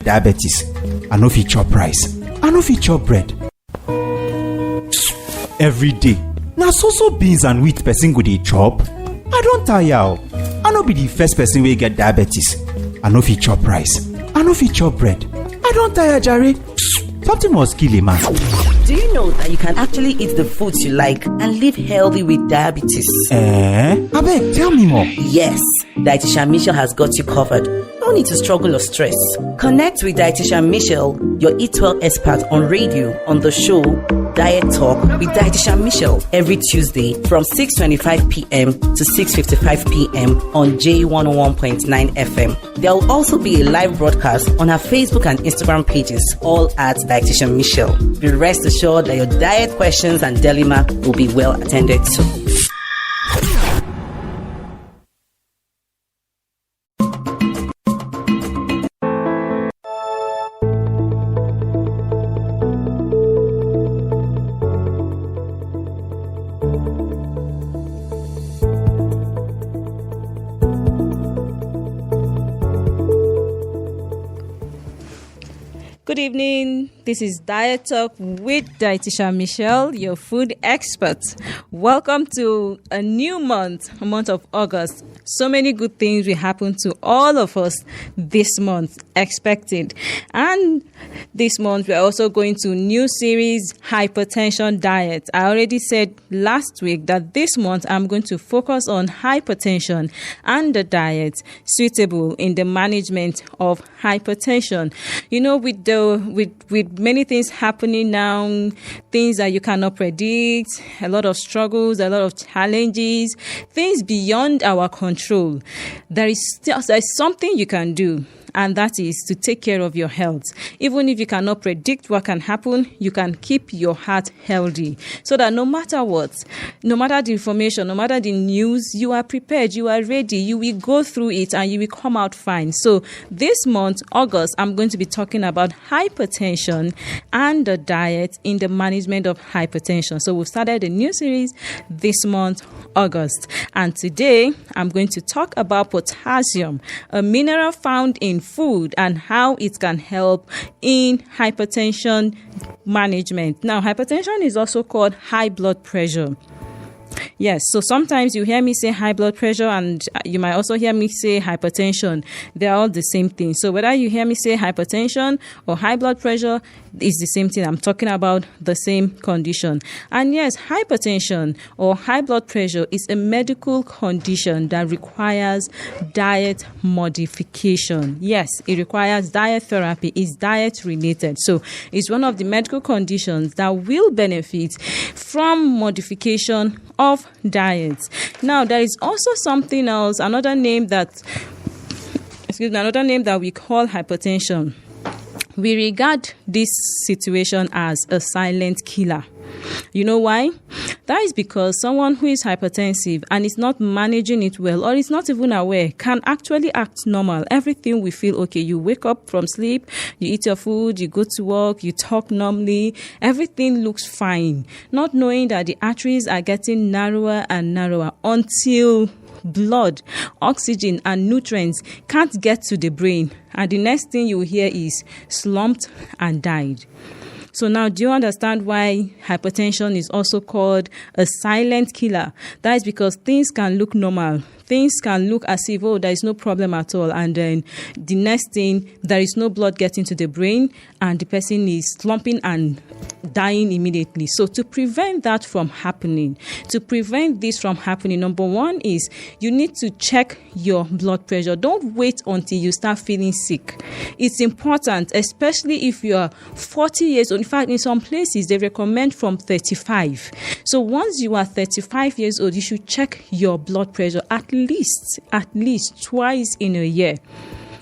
diabetes. I no fit chop rice. I no fit chop bread. Every day, na so beans and wheat person go dey chop. I don tire o. I no be the first person wey get diabetes. I no fit chop rice. I no fit chop bread. I don tire jare. Something must kill a man. Do you know that you can actually eat the foods you like and live healthy with diabetes? Abeg, tell me more. Yes, Dietitian Michelle has got you covered. No need to struggle or stress. Connect with Dietitian Michelle, your Eat Well expert on radio on the show Diet Talk with Dietitian Michelle every Tuesday from 6:25 p.m. to 6:55 p.m. on J101.9 FM. There will also be a live broadcast on her Facebook and Instagram pages, all at Dietitian Michelle. Be rest assured that your diet questions and dilemma will be well attended to. Good evening. This is Diet Talk with Dietitian Michelle, your food expert. Welcome to a new month, a month of August. So many good things will happen to all of us this month, expected. And this month, we're also going to new series, Hypertension Diet. I already said last week that this month, I'm going to focus on hypertension and the diet suitable in the management of hypertension. You know, with many things happening now, things that you cannot predict, a lot of struggles, a lot of challenges, things beyond our control. There's something you can do. And that is to take care of your health. Even if you cannot predict what can happen, you can keep your heart healthy. So that no matter what, no matter the information, no matter the news, you are prepared, you are ready, you will go through it and you will come out fine. So this month, August, I'm going to be talking about hypertension and the diet in the management of hypertension. So we've started a new series this month, August. And today, I'm going to talk about potassium, a mineral found in food and how it can help in hypertension management. Now, hypertension is also called high blood pressure. Yes, so sometimes you hear me say high blood pressure and you might also hear me say hypertension. They're all the same thing. So whether you hear me say hypertension or high blood pressure, it's the same thing. I'm talking about the same condition. And yes, hypertension or high blood pressure is a medical condition that requires diet modification. Yes, it requires diet therapy. It's diet related. So it's one of the medical conditions that will benefit from modification of diet. Now, there is also something else, another name that we call hypertension. We regard this situation as a silent killer. You know why? That is because someone who is hypertensive and is not managing it well or is not even aware can actually act normal. Everything will feel okay. You wake up from sleep, you eat your food, you go to work, you talk normally. Everything looks fine. Not knowing that the arteries are getting narrower and narrower until blood, oxygen, and nutrients can't get to the brain. And the next thing you hear is slumped and died. So now, do you understand why hypertension is also called a silent killer? That is because things can look normal. Things can look as if, there is no problem at all. And then the next thing, there is no blood getting to the brain and the person is slumping and dying immediately. So to prevent that from happening, number one is you need to check your blood pressure. Don't wait until you start feeling sick. It's important, especially if you are 40 years old. In fact, in some places, they recommend from 35. So once you are 35 years old, you should check your blood pressure at least twice in a year.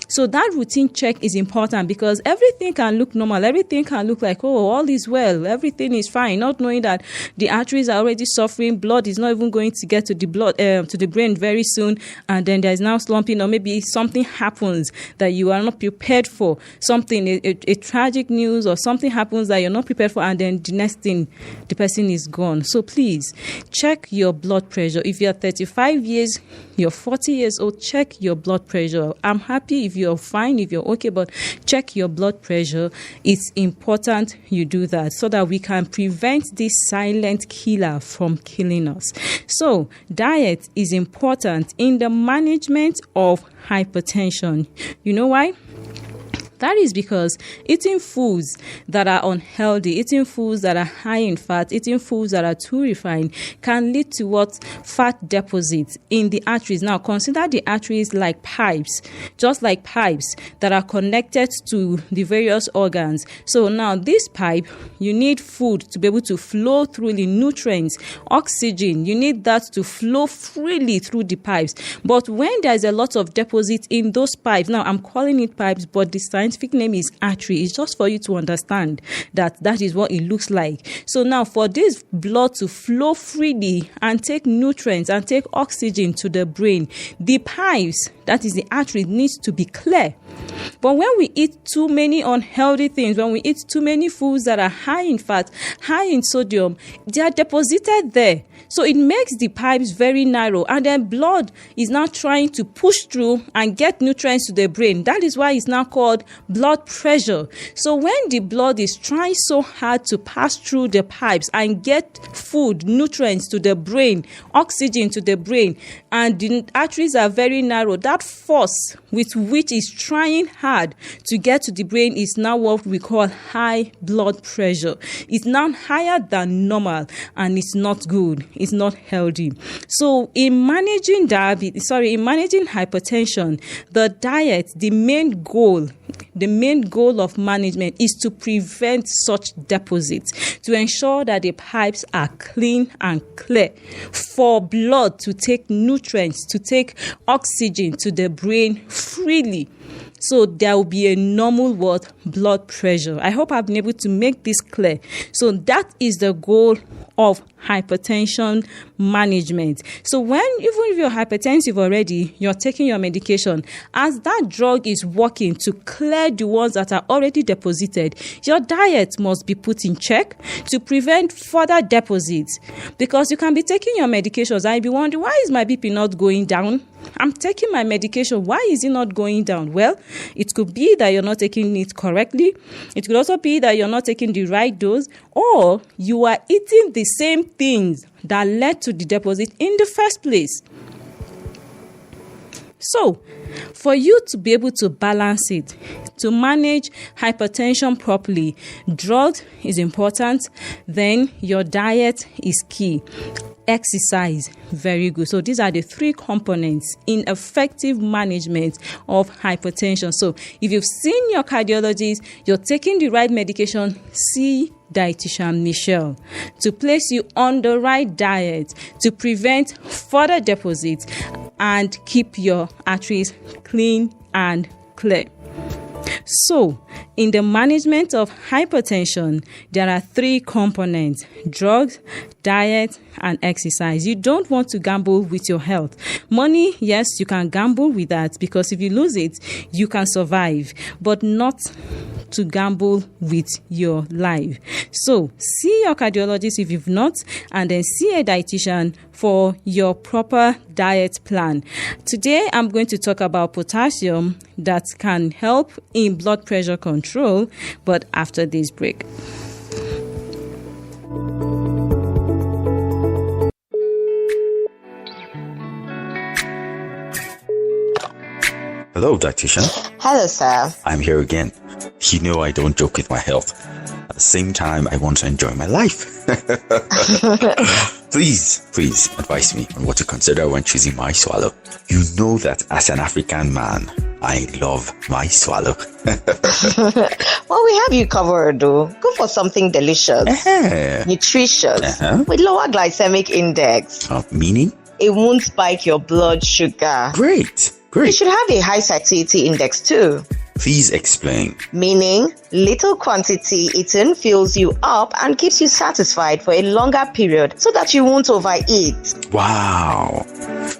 So that routine check is important because everything can look normal. Everything can look like, all is well. Everything is fine. Not knowing that the arteries are already suffering. Blood is not even going to get to the blood, to the brain very soon. And then there's now slumping, or maybe something happens that you are not prepared for. Something, a tragic news or something happens that you're not prepared for. And then the next thing, the person is gone. So please check your blood pressure. If you're 35 years, you're 40 years old, check your blood pressure. I'm happy if you you're fine, if you're okay, but check your blood pressure. It's important you do that so that we can prevent this silent killer from killing us. So diet is important in the management of hypertension. You know why? That is because eating foods that are unhealthy, eating foods that are high in fat, eating foods that are too refined can lead to fat deposits in the arteries. Now, consider the arteries like pipes, just like pipes that are connected to the various organs. So now this pipe, you need food to be able to flow through the nutrients, oxygen. You need that to flow freely through the pipes. But when there's a lot of deposits in those pipes, now I'm calling it pipes, but the scientific name is artery. It's just for you to understand that is what it looks like. So now for this blood to flow freely and take nutrients and take oxygen to the brain, the pipes, that is the artery, needs to be clear. But when we eat too many unhealthy things, when we eat too many foods that are high in fat, high in sodium, they are deposited there. So it makes the pipes very narrow, and then blood is now trying to push through and get nutrients to the brain. That is why it's now called blood pressure. So when the blood is trying so hard to pass through the pipes and get food, nutrients to the brain, oxygen to the brain, and the arteries are very narrow, that force with which is trying hard to get to the brain is now what we call high blood pressure. It's now higher than normal, and it's not good. It's not healthy. So in managing hypertension, the diet, the main goal of management is to prevent such deposits, to ensure that the pipes are clean and clear for blood to take nutrients, to take oxygen to the brain freely. So there will be a normal blood pressure. I hope I've been able to make this clear. So that is the goal of hypertension management. So even if you're hypertensive already, you're taking your medication, as that drug is working to clear the ones that are already deposited, your diet must be put in check to prevent further deposits. Because you can be taking your medications and you'll be wondering, why is my BP not going down? I'm taking my medication. Why is it not going down? Well, it could be that you're not taking it correctly. It could also be that you're not taking the right dose, or you are eating the same things that led to the deposit in the first place. So, for you to be able to balance it, to manage hypertension properly, drugs is important, then your diet is key. Exercise, very good. So these are the three components in effective management of hypertension. So if you've seen your cardiologist, you're taking the right medication, see dietitian Michelle to place you on the right diet to prevent further deposits and keep your arteries clean and clear. So, in the management of hypertension, there are three components: drugs, diet, and exercise. You don't want to gamble with your health. Money, yes, you can gamble with that, because if you lose it, you can survive, but not to gamble with your life. So, see your cardiologist if you've not, and then see a dietitian for your proper diet plan. Today, I'm going to talk about potassium that can help in blood pressure control, but after this break. Hello, dietitian. Hello, sir. I'm here again. You know I don't joke with my health. At the same time, I want to enjoy my life. Please advise me on what to consider when choosing my swallow. You know that as an African man, I love my swallow. Well, we have you covered, though. Go for something delicious, nutritious, with lower glycemic index. Meaning? It won't spike your blood sugar. Great. You should have a high satiety index too. Please explain. Meaning, little quantity eaten fills you up and keeps you satisfied for a longer period so that you won't overeat. Wow.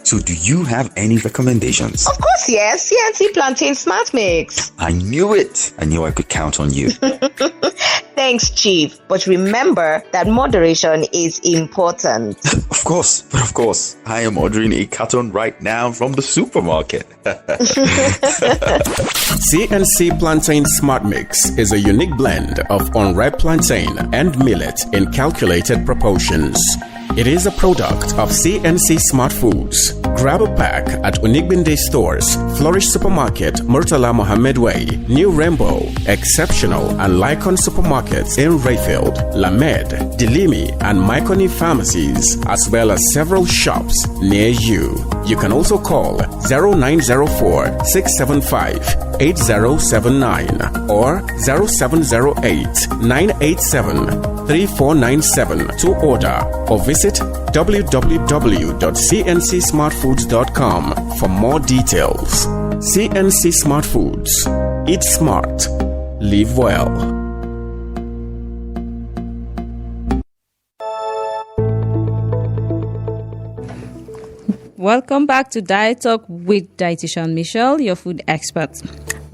So do you have any recommendations? Of course, yes. CNC Plantain Smart Mix. I knew it. I knew I could count on you. Thanks, Chief. But remember that moderation is important. Of course. I am ordering a carton right now from the supermarket. CNC Plantain Smart Mix is a unique blend of unripe plantain and millet in calculated proportions. It is a product of CNC Smart Foods. Grab a pack at Onigbinde Stores, Flourish Supermarket, Murtala Mohammed Way, New Rainbow, Exceptional and Lycon Supermarkets in Rayfield, Lamed, Dilimi and Myconi Pharmacies, as well as several shops near you. You can also call 0904-675-8079 or 0708-987-3497 to order, or visit www.cncsmartfoods.com for more details. CNC Smart Foods. Eat smart. Live well. Welcome back to Diet Talk with Dietitian Michelle, your food expert.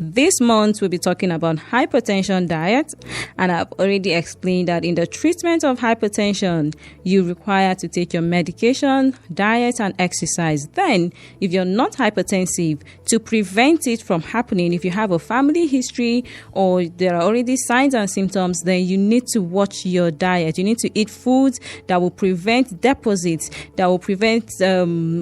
This month, we'll be talking about hypertension diet, and I've already explained that in the treatment of hypertension, you require to take your medication, diet, and exercise. Then, if you're not hypertensive, to prevent it from happening, if you have a family history or there are already signs and symptoms, then you need to watch your diet. You need to eat foods that will prevent deposits, that will prevent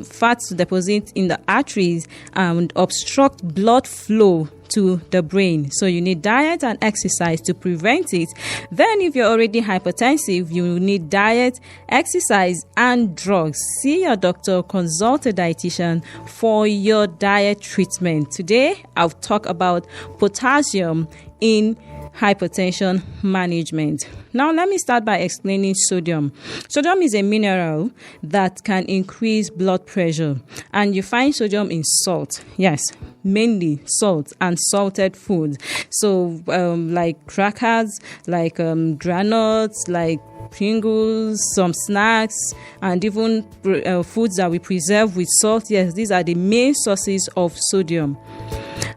fat to deposit in the arteries and obstruct blood flow to the brain. So you need diet and exercise to prevent it. Then if you're already hypertensive, you need diet, exercise, and drugs. See your doctor, consult a dietitian for your diet treatment. Today, I'll talk about potassium in hypertension management. Now, let me start by explaining sodium. Sodium is a mineral that can increase blood pressure, and you find sodium in salt. Yes, mainly salt and salted foods. So, like crackers, like granules, like Pringles, some snacks, and even foods that we preserve with salt. Yes, these are the main sources of sodium.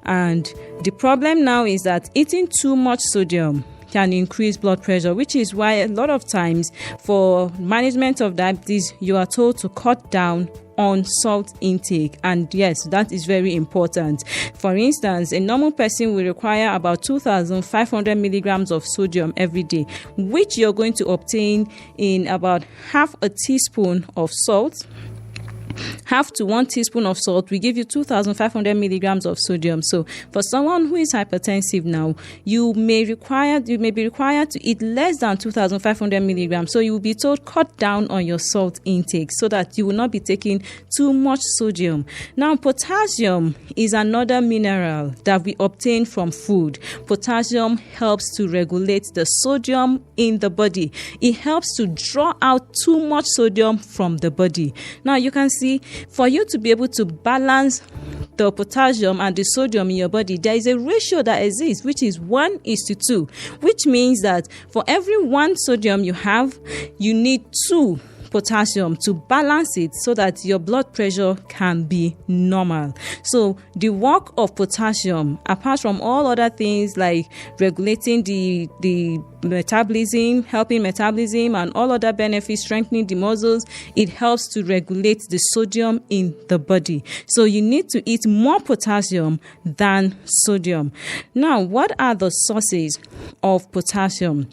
And the problem now is that eating too much sodium can increase blood pressure, which is why a lot of times for management of diabetes, you are told to cut down on salt intake. And yes, that is very important. For instance, a normal person will require about 2,500 milligrams of sodium every day, which you're going to obtain in about half a teaspoon of salt. Half to 1 teaspoon of salt will give you 2,500 milligrams of sodium. So for someone who is hypertensive now, you may be required to eat less than 2,500 milligrams. So you will be told cut down on your salt intake so that you will not be taking too much sodium. Now, potassium is another mineral that we obtain from food. Potassium helps to regulate the sodium in the body. It helps to draw out too much sodium from the body. Now, you can see, for you to be able to balance the potassium and the sodium in your body, there is a ratio that exists, which is 1:2, which means that for every 1 sodium you have, you need 2 potassium to balance it so that your blood pressure can be normal. So the work of potassium, apart from all other things like regulating the metabolism, helping metabolism, and all other benefits, strengthening the muscles, it helps to regulate the sodium in the body. So you need to eat more potassium than sodium. Now, what are the sources of potassium?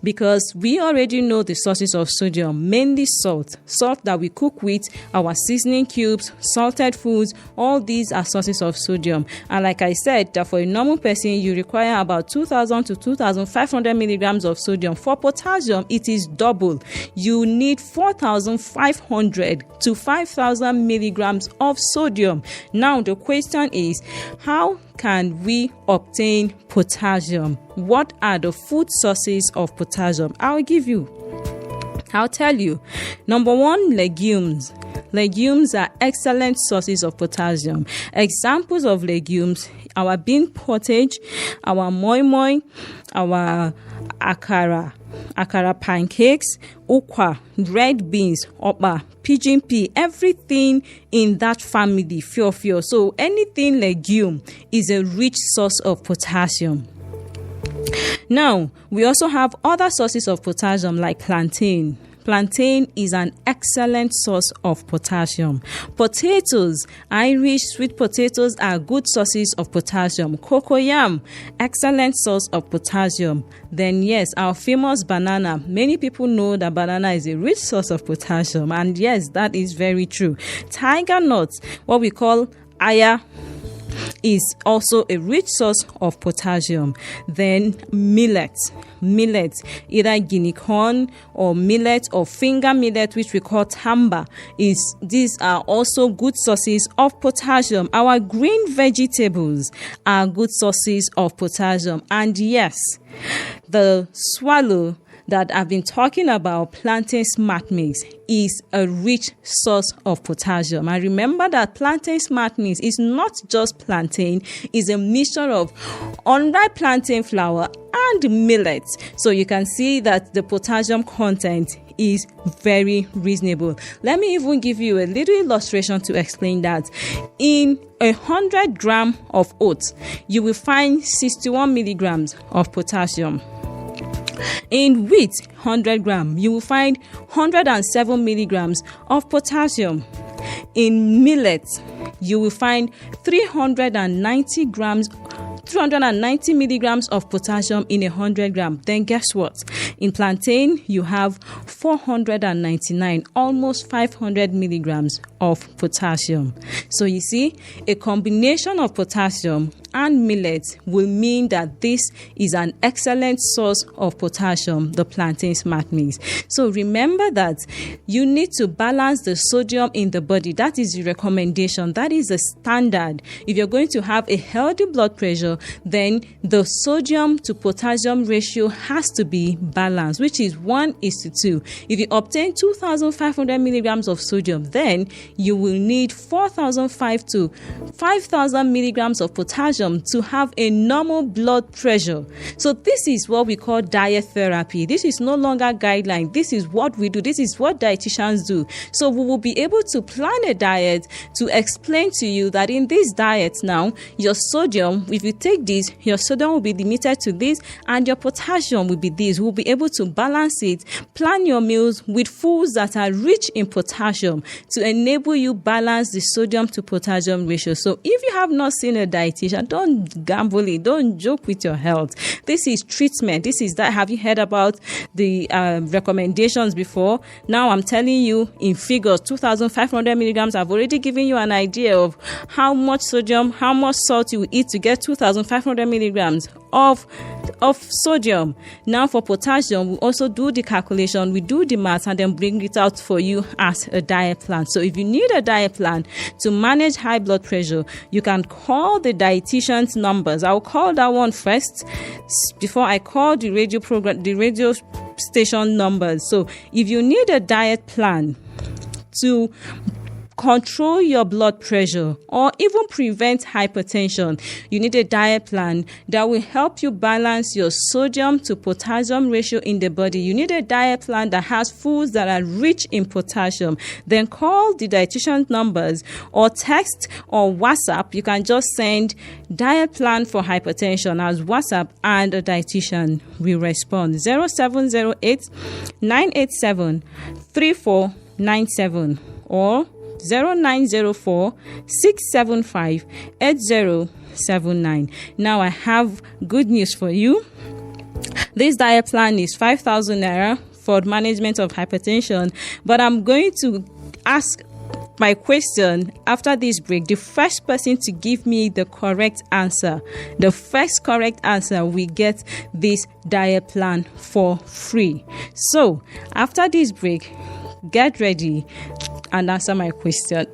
Because we already know the sources of sodium, mainly salt that we cook with, our seasoning cubes, salted foods, all these are sources of sodium. And like I said, that for a normal person, you require about 2,000 to 2,500 milligrams of sodium. For potassium, it is double. You need 4,500 to 5,000 milligrams of sodium. Now, the question is, how can we obtain potassium? What are the food sources of potassium? I'll tell you. Number 1, legumes. Legumes are excellent sources of potassium. Examples of legumes: our bean pottage, our moi moi, our akara pancakes, ukwa, red beans, opa, pigeon pea, everything in that family, fiofio. So anything legume is a rich source of potassium. Now, we also have other sources of potassium like plantain. Plantain is an excellent source of potassium. Potatoes, Irish sweet potatoes, are good sources of potassium. Cocoyam, excellent source of potassium. Then yes, our famous banana. Many people know that banana is a rich source of potassium, and yes, that is very true. Tiger nuts, what we call aya, is also a rich source of potassium. Then millet, either guinea corn or millet or finger millet, which we call tamba, these are also good sources of potassium. Our green vegetables are good sources of potassium. And yes, the swallow that I've been talking about, plantain smart mix, is a rich source of potassium. And remember that plantain smart mix is not just plantain, it's a mixture of unripe plantain flour and millet. So you can see that the potassium content is very reasonable. Let me even give you a little illustration to explain that. In 100 grams of oats, you will find 61 milligrams of potassium. In wheat, 100 grams, you will find 107 milligrams of potassium. In millet, you will find 390 milligrams of potassium in 100 grams. Then guess what? In plantain, you have 499, almost 500 milligrams of potassium. So you see, a combination of potassium and millet will mean that this is an excellent source of potassium, the plantain smart mix. So remember that you need to balance the sodium in the body. That is the recommendation. That is the standard. If you're going to have a healthy blood pressure, then the sodium to potassium ratio has to be balanced, which is 1:2. If you obtain 2,500 milligrams of sodium, then you will need 4,500 to 5,000 milligrams of potassium to have a normal blood pressure. So this is what we call diet therapy. This is no longer guideline. This is what we do. This is what dietitians do. So we will be able to plan a diet to explain to you that in this diet now, your sodium, if you take this, your sodium will be limited to this, and your potassium will be this. We'll be able to balance it, plan your meals with foods that are rich in potassium to enable you balance the sodium to potassium ratio. So if you have not seen a dietitian, don't gamble it. Don't joke with your health. This is treatment. This is that. Have you heard about the recommendations before? Now I'm telling you in figures, 2,500 milligrams. I've already given you an idea of how much sodium, how much salt you will eat to get 2,500 milligrams of sodium. Now for potassium, we also do the calculation, we do the math, and then bring it out for you as a diet plan. So if you need a diet plan to manage high blood pressure, you can call the dietitian's numbers. I'll call that one first before I call the radio station numbers. So if you need a diet plan to control your blood pressure or even prevent hypertension, you need a diet plan that will help you balance your sodium to potassium ratio in the body. You need a diet plan that has foods that are rich in potassium. Then call the dietitian numbers or text or WhatsApp. You can just send diet plan for hypertension as WhatsApp, and a dietitian will respond. 0708 987 3497 or 0904 675 8079. Now I have good news for you. This diet plan is 5,000 naira for management of hypertension, but I'm going to ask my question after this break. The first person to give me the correct answer, the first correct answer, we get this diet plan for free. So after this break, get ready and answer my question.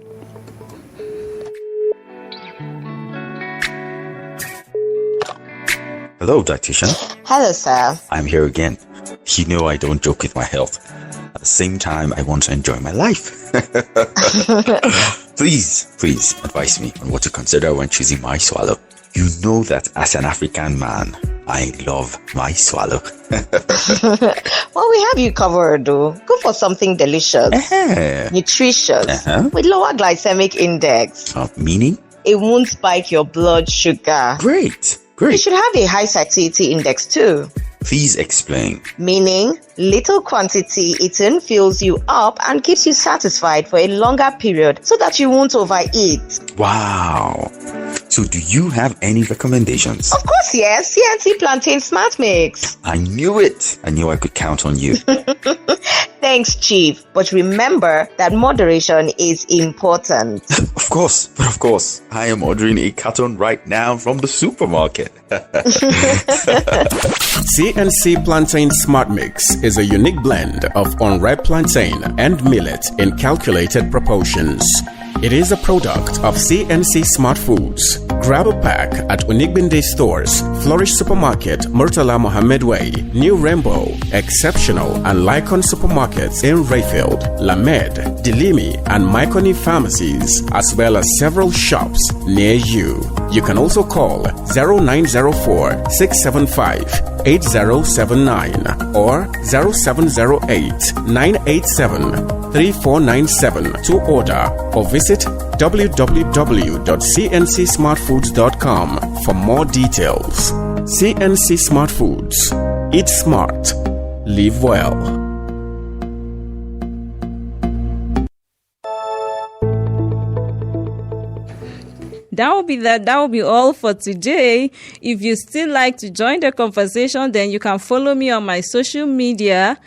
Hello, dietitian. Hello, sir. I'm here again. You know I don't joke with my health. At the same time, I want to enjoy my life. Please advise me on what to consider when choosing my swallow. You know that as an African man, I love my swallow. Well, we have you covered, though. Go for something delicious, nutritious, with lower glycemic index. Meaning? It won't spike your blood sugar. Great. You should have a high satiety index too. Please explain. Meaning, little quantity eaten fills you up and keeps you satisfied for a longer period so that you won't overeat. Wow. So do you have any recommendations? Of course, yes. CNC Plantain Smart Mix. I knew it. I knew I could count on you. Thanks, Chief. But remember that moderation is important. Of course. I am ordering a carton right now from the supermarket. CNC Plantain Smart Mix is a unique blend of unripe plantain and millet in calculated proportions. It is a product of CNC Smart Foods. Grab a pack at Onigbinde Stores, Flourish Supermarket, Murtala Mohammed Way, New Rainbow, Exceptional and Lycon Supermarkets in Rayfield, Lamed, Dilimi and Myconi Pharmacies, as well as several shops near you. You can also call 0904-675-8079 or 0708-987-3497 to order or visit www.cncsmartfoods.com for more details. CNC Smart Foods. Eat smart. Live well. That will be all for today. If you still like to join the conversation, then you can follow me on my social media,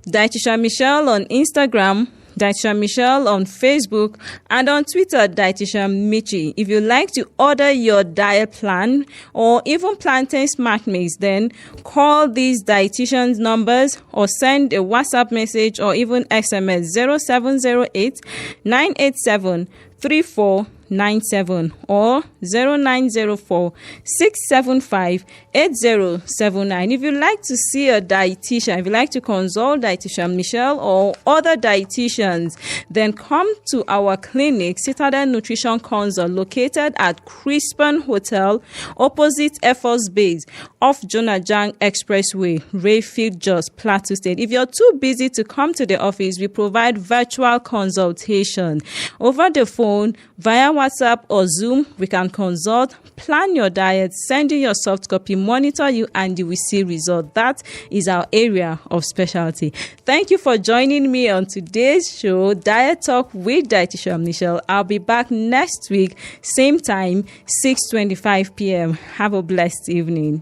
Dietitian Michelle on Instagram, Dietitian Michelle on Facebook, and on Twitter, Dietitian Michi. If you like to order your diet plan or even plantain smart mix, then call these dietitians numbers or send a WhatsApp message or even SMS 0708 987 3497 or 0904 675 8079. If you'd like to see a dietitian, if you'd like to consult Dietitian Michelle or other dietitians, then come to our clinic, Citadel Nutrition Consult, located at Crispin Hotel, opposite Air Force Base, off Jonajang Expressway, Rayfield, Jos, Plateau State. If you're too busy to come to the office, we provide virtual consultation over the phone, via WhatsApp or Zoom. We can consult, plan your diet, send you your soft copy, monitor you, and you will see results. That is our area of specialty. Thank you for joining me on today's show, Diet Talk with Dietitian Michelle. I'll be back next week, same time, 6:25 p.m. Have a blessed evening.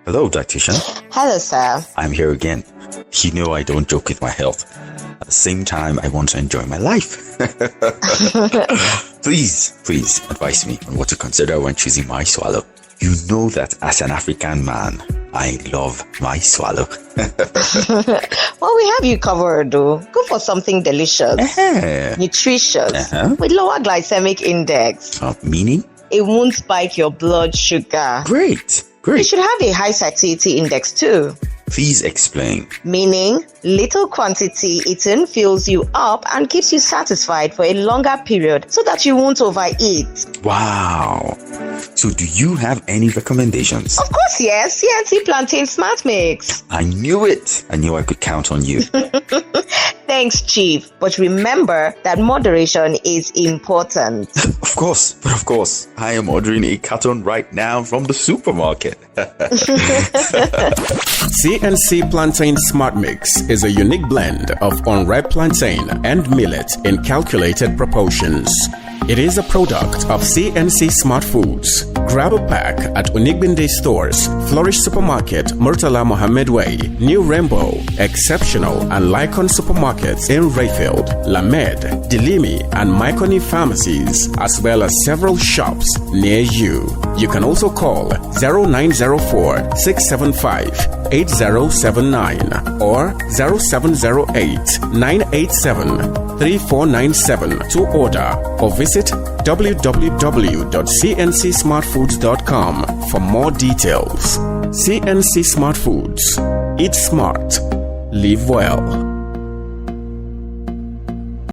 Hello, dietitian. Hello, sir. I'm here again. You know I don't joke with my health. At the same time, I want to enjoy my life. Please advise me on what to consider when choosing my swallow. You know that as an African man, I love my swallow. Well, we have you covered, though. Go for something delicious, nutritious, with lower glycemic index. Meaning? It won't spike your blood sugar. Great. You should have a high satiety index too. Please explain. Meaning, little quantity eaten fills you up and keeps you satisfied for a longer period so that you won't overeat. Wow. So do you have any recommendations? Of course, yes. CNC Plantain Smart Mix. I knew it. I knew I could count on you. Thanks, Chief. But remember that moderation is important. Of course. I am ordering a carton right now from the supermarket. CNC Plantain Smart Mix is a unique blend of unripe plantain and millet in calculated proportions. It is a product of CNC Smart Foods. Grab a pack at Onigbinde Stores, Flourish Supermarket, Murtala Mohammed Way, New Rainbow, Exceptional and Lycon Supermarkets in Rayfield, Lamed, Dilimi and Myconi Pharmacies, as well as several shops near you. You can also call 0904 675 8079 or 0708 987 3497 to order, or visit www.cncsmartfoods.com for more details. CNC Smart Foods. Eat smart. Live well.